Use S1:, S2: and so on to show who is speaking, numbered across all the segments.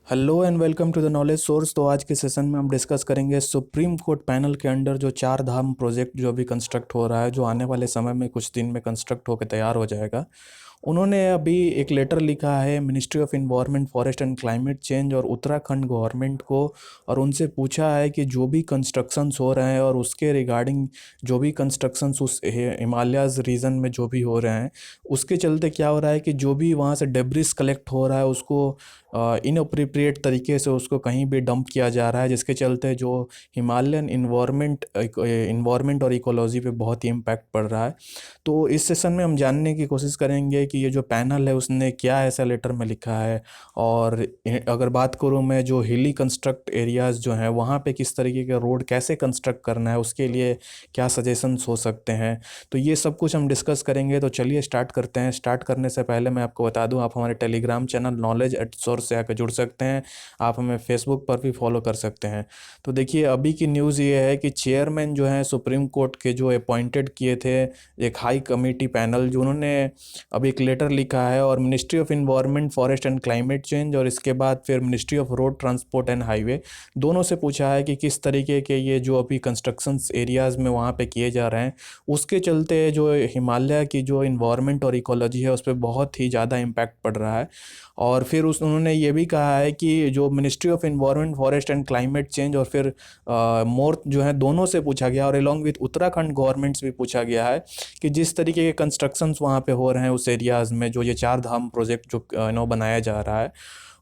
S1: Hello and welcome to the knowledge source. तो आज के सेशन में हम डिस्कस करेंगे सुप्रीम कोर्ट पैनल के अंडर जो चार धाम प्रोजेक्ट जो अभी कंस्ट्रक्ट हो रहा है, जो आने वाले समय में कुछ दिन में कंस्ट्रक्ट होकर तैयार हो जाएगा। उन्होंने अभी एक लेटर लिखा है ministry of environment forest and climate change और उत्तराखंड गवर्नमेंट को, और उनसे पूछा है कि जो भी कंस्ट्रक्शंस हो रहे हैं और उसके रिगार्डिंग जो भी कंस्ट्रक्शंस उस हिमालयाज़ रीजन में जो भी हो रहे हैं, उसके चलते क्या हो रहा है कि जो भी वहाँ से डेब्रिस कलेक्ट हो रहा है उसको इनअप्रोप्रिएट तरीके से उसको कहीं भी डंप किया जा रहा है, जिसके चलते जो हिमालयन इन्वायरमेंट और इकोलॉजी पे बहुत ही इम्पैक्ट पड़ रहा है। तो इस सेशन में हम जानने की कोशिश करेंगे कि ये जो पैनल है उसने क्या ऐसा लेटर में लिखा है, और अगर बात करूँ मैं जो हिली कंस्ट्रक्ट एरियाज़ जो हैं वहाँ पे किस तरीके का रोड कैसे कंस्ट्रक्ट करना है, उसके लिए क्या सजेशंस हो सकते हैं। तो ये सब कुछ हम डिस्कस करेंगे। तो चलिए स्टार्ट करते हैं। स्टार्ट करने से पहले मैं आपको बता दूं, आप हमारे Telegram channel knowledge at source से आकर जुड़ सकते हैं। आप हमें फेसबुक पर भी फॉलो कर सकते हैं। तो देखिए अभी की न्यूज़ ये है कि चेयरमैन जो हैं सुप्रीम कोर्ट के जो अपॉइंटेड किए थे एक हाई कमेटी पैनल, जो उन्होंने अभी एक लेटर लिखा है और ministry of environment forest and climate change और इसके बाद फिर ministry of road transport and highway, दोनों से पूछा है कि किस तरीके के ये जो अभी कंस्ट्रक्शंस एरियाज़ में वहाँ पे किए जा रहे हैं, उसके चलते जो हिमालय की जो इन्वायरमेंट और इकोलॉजी है उस पर बहुत ही ज़्यादा इम्पैक्ट पड़ रहा है। और फिर उन्होंने ये भी कहा है कि जो ministry of environment forest and climate change और फिर मोर जो है दोनों से पूछा गया, और अलॉन्ग विथ उत्तराखंड गवर्नमेंट से भी पूछा गया है कि जिस तरीके के कंस्ट्रक्शंस वहाँ पे हो रहे हैं उस एरियाज़ में, जो ये चार धाम प्रोजेक्ट जो बनाया जा रहा है,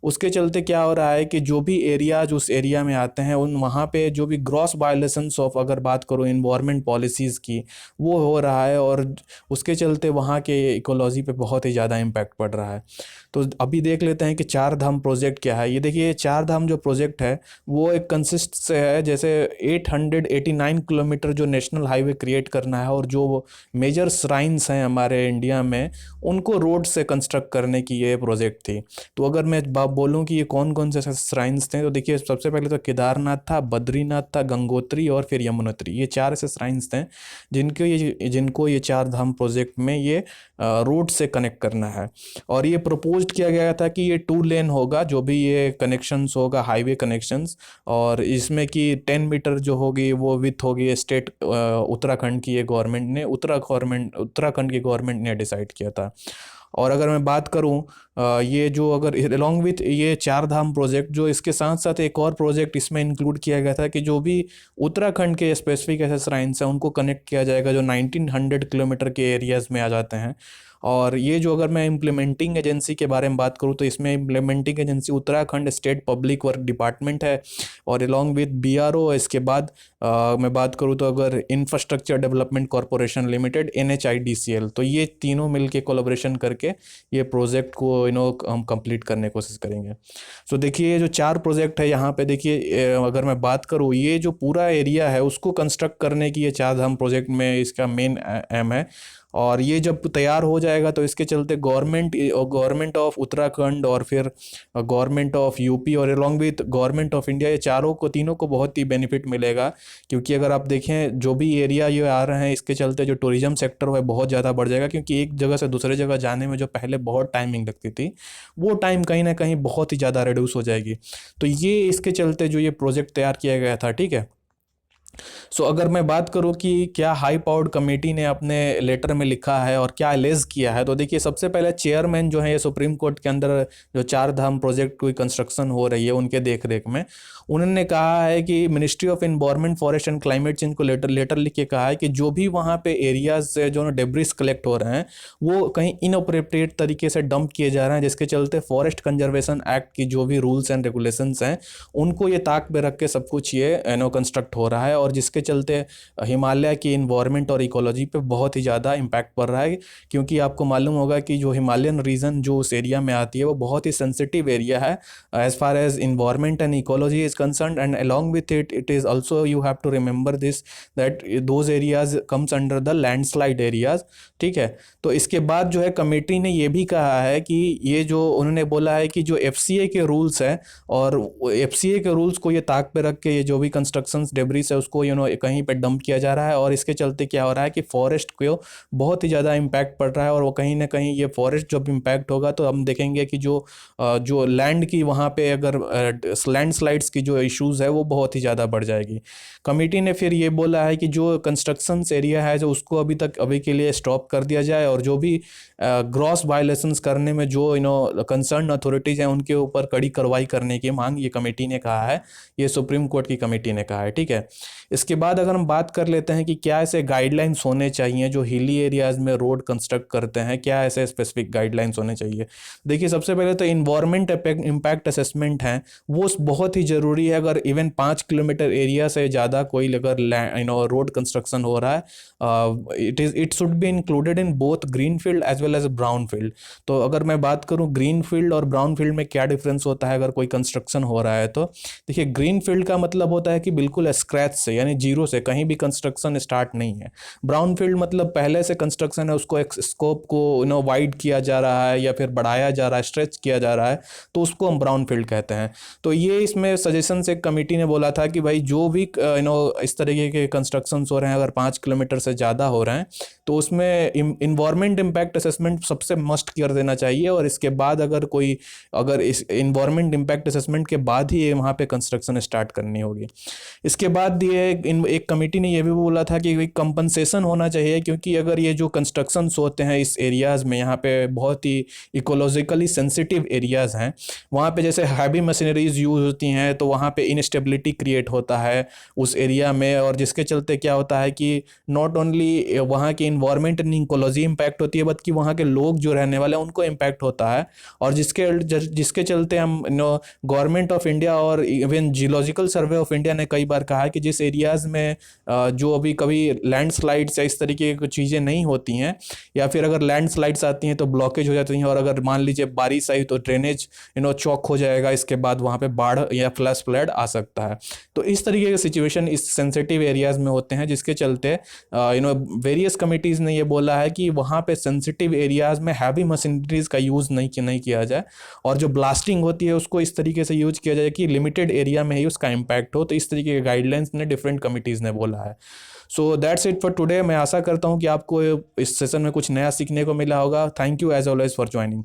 S1: उसके चलते क्या हो रहा है कि जो भी एरियाज उस एरिया में आते हैं उन वहाँ पे जो भी ग्रॉस वायलेशंस ऑफ, अगर बात करूँ इन्वायरमेंट पॉलिसीज़ की, वो हो रहा है, और उसके चलते वहाँ के इकोलॉजी पे बहुत ही ज़्यादा इम्पैक्ट पड़ रहा है। तो अभी देख लेते हैं कि चार धाम प्रोजेक्ट क्या है। ये देखिए चार धाम जो प्रोजेक्ट है वो एक कंसिस्ट से है, जैसे 889 किलोमीटर जो नेशनल हाईवे क्रिएट करना है, और जो मेजर श्राइन्स हैं हमारे इंडिया में उनको रोड से कंस्ट्रक्ट करने की ये प्रोजेक्ट थी। तो अगर मैं बोलूँ कि ये कौन कौन से श्राइन्स थे, तो देखिए सबसे पहले तो केदारनाथ था, बद्रीनाथ था, गंगोत्री और फिर यमुनोत्री, ये चार ऐसे श्राइन्स थे जिनको ये चार धाम प्रोजेक्ट में ये रोड से कनेक्ट करना है। और ये प्रपोज्ड किया गया था कि ये 2 लेन होगा, जो भी ये कनेक्शंस होगा हाईवे कनेक्शंस, और इसमें कि 10 मीटर जो होगी वो विथ होगी स्टेट उत्तराखंड की, ये गवर्नमेंट ने उत्तराखंड की गवर्नमेंट ने डिसाइड किया था। और अगर मैं बात करूं ये जो अगर अलॉन्ग विथ ये चार धाम प्रोजेक्ट, जो इसके साथ साथ एक और प्रोजेक्ट इसमें इंक्लूड किया गया था कि जो भी उत्तराखंड के स्पेसिफिक ऐसे श्राइन्स हैं उनको कनेक्ट किया जाएगा, जो 1900 किलोमीटर के एरियाज़ में आ जाते हैं। और ये जो अगर मैं इम्प्लीमेंटिंग एजेंसी के बारे में बात करूँ तो इसमें implementing agency Uttarakhand state public work department है, और अलॉन्ग विथ बीआरओ। इसके बाद मैं बात करूँ तो अगर infrastructure development corporation limited NHIDCL, तो ये तीनों मिलके कोलैबोरेशन करके ये प्रोजेक्ट को हम कंप्लीट करने की कोशिश करेंगे। सो देखिए ये जो चार प्रोजेक्ट है यहाँ पे देखिए, अगर मैं बात करूँ ये जो पूरा एरिया है उसको कंस्ट्रक्ट करने की ये चार धाम प्रोजेक्ट में इसका मेन एम है। और ये जब तैयार हो जाएगा तो इसके चलते गवर्नमेंट ऑफ उत्तराखंड और फिर गवर्नमेंट ऑफ यूपी और along with government of India, ये तीनों को बहुत ही बेनिफिट मिलेगा। क्योंकि अगर आप देखें जो भी एरिया ये आ रहे हैं इसके चलते जो टूरिज्म सेक्टर है बहुत ज़्यादा बढ़ जाएगा, क्योंकि एक जगह से दूसरे जगह जाने में जो पहले बहुत टाइमिंग लगती थी वो टाइम कहीं ना कहीं बहुत ही ज़्यादा रिड्यूस हो जाएगी। तो ये इसके चलते जो ये प्रोजेक्ट तैयार किया गया था, ठीक है। अगर मैं बात करूं कि क्या हाई पावर्ड कमेटी ने अपने लेटर में लिखा है और क्या एलेज किया है, तो देखिए सबसे पहले चेयरमैन जो है ये सुप्रीम कोर्ट के अंदर जो चार धाम प्रोजेक्ट की कंस्ट्रक्शन हो रही है उनके देख रेख में, उन्होंने कहा है कि ministry of environment forest and climate change को लेटर लिख के कहा है कि जो भी वहाँ पे एरियाज से जो डेब्रिस कलेक्ट हो रहे हैं वो कहीं इनअप्रोप्रिएट तरीके से डंप किए जा रहे हैं, जिसके चलते फॉरेस्ट कंजर्वेशन एक्ट की जो भी रूल्स एंड रेगुलेशंस हैं उनको ये ताक पे रख के सब कुछ ये कंस्ट्रक्ट हो रहा है, और जिसके चलते हिमालय की इन्वायरमेंट और इकोलॉजी पे बहुत ही ज़्यादा इम्पैक्ट पड़ रहा है। क्योंकि आपको मालूम होगा कि जो हिमालयन रीजन जो उस एरिया में आती है वो बहुत ही सेंसिटिव एरिया है as far as environment and ecology is concern, and along with it is also you have to remember this that those areas comes under the landslide areas, ठीक है। तो इसके बाद जो है कमेटी ने ये भी कहा है कि ये जो उन्होंने बोला है कि जो FCA के रूल्स हैं और FCA के रूल्स को ये ताक पे रख के ये जो भी कंस्ट्रक्शंस डेब्रिस है उसको को कहीं पे डंप किया जा रहा है, और इसके चलते क्या हो रहा है कि फॉरेस्ट को बहुत ही ज़्यादा इम्पैक्ट पड़ रहा है। और वो कहीं ना कहीं ये फॉरेस्ट जब इम्पैक्ट होगा तो हम देखेंगे कि जो लैंड की वहाँ पे अगर लैंडस्लाइड्स की जो इश्यूज़ है वो बहुत ही ज़्यादा बढ़ जाएगी। कमेटी ने फिर ये बोला है कि जो कंस्ट्रक्शन एरिया है जो उसको अभी के लिए स्टॉप कर दिया जाए, और जो भी ग्रॉस वायलेशंस करने में जो कंसर्न अथॉरिटीज़ हैं उनके ऊपर कड़ी कार्रवाई करने की मांग ये कमेटी ने कहा है, ये सुप्रीम कोर्ट की कमेटी ने कहा है। ठीक है, इसके बाद अगर हम बात कर लेते हैं कि क्या ऐसे गाइडलाइंस होने चाहिए जो हिली एरियाज़ में रोड कंस्ट्रक्ट करते हैं, क्या ऐसे स्पेसिफिक गाइडलाइंस होने चाहिए। देखिए, सबसे पहले तो इन्वायरमेंट इम्पैक्ट असेसमेंट है वो बहुत ही ज़रूरी है। अगर इवन 5 किलोमीटर एरिया से ज़्यादा कोई अगर रोड कंस्ट्रक्शन हो रहा है, it should be included in both green field as well as brown field. तो अगर मैं बात करूं ग्रीन फील्ड और ब्राउन फील्ड में क्या डिफरेंस होता है अगर कोई कंस्ट्रक्शन हो रहा है, तो देखिए, ग्रीन फील्ड का मतलब होता है कि बिल्कुल स्क्रैच से, यानी जीरो से, कहीं भी कंस्ट्रक्शन स्टार्ट नहीं है। ब्राउन फील्ड मतलब पहले से कंस्ट्रक्शन है, उसको एक स्कोप को वाइड किया जा रहा है या फिर बढ़ाया जा रहा है, स्ट्रेच किया जा रहा है, तो उसको हम ब्राउन फील्ड कहते हैं। तो ये इसमें सजेशन से कमेटी ने बोला था कि भाई जो भी इस तरीके के कंस्ट्रक्शंस हो रहे हैं अगर 5 किलोमीटर से ज़्यादा हो रहे हैं तो उसमें इन्वायरमेंट इम्पैक्ट असेसमेंट सबसे मस्ट कर देना चाहिए, और इसके बाद अगर इस इन्वायरमेंट इम्पैक्ट असेसमेंट के बाद ही ये वहाँ पे कंस्ट्रक्शन स्टार्ट करनी होगी। इसके बाद ये एक कमेटी ने ये भी बोला था कि कंपनसेशन होना चाहिए, क्योंकि अगर ये जो कंस्ट्रक्शंस होते हैं इस एरियाज़ में, यहाँ पे बहुत ही इकोलॉजिकली सेंसिटिव एरियाज़ हैं, वहाँ पे जैसे हैवी मशीनरीज यूज़ होती हैं तो वहाँ पे इनस्टेबिलिटी क्रिएट होता है उस एरिया में, और जिसके चलते क्या होता है कि नॉट ओनली वहाँ की इन्वायरमेंट एंड इकोलॉजी इम्पैक्ट होती है, बल्कि वहाँ के लोग जो रहने वाले हैं उनको इम्पैक्ट होता है। और जिसके चलते हम गवर्नमेंट ऑफ इंडिया और even geological survey of India ने कई बार कहा है कि जिस एरियाज़ में जो अभी कभी लैंडस्लाइड्स या इस तरीके की चीज़ें नहीं होती हैं, या फिर अगर लैंडस्लाइड्स आती हैं तो ब्लॉकेज हो जाती हैं, और अगर मान लीजिए बारिश आई तो ड्रेनेज चौक हो जाएगा, इसके बाद वहाँ पे बाढ़ या फ्लैश फ्लड आ सकता है। तो इस तरीके के सिचुएशन इस सेंसिटिव एरियाज़ में होते हैं, जिसके चलते वेरियस कमिटीज़ ने ये बोला है कि वहाँ पे सेंसिटिव एरियाज़ में हैवी मशीनरीज का यूज़ नहीं किया जाए, और जो ब्लास्टिंग होती है उसको इस तरीके से यूज किया जाए कि लिमिटेड एरिया में ही उसका इम्पैक्ट हो। तो इस तरीके के गाइडलाइंस ने डिफरेंट कमिटीज़ ने बोला है। So that's it for today. मैं आशा करता हूँ कि आपको इस सेशन में कुछ नया सीखने को मिला होगा। Thank you as always for joining.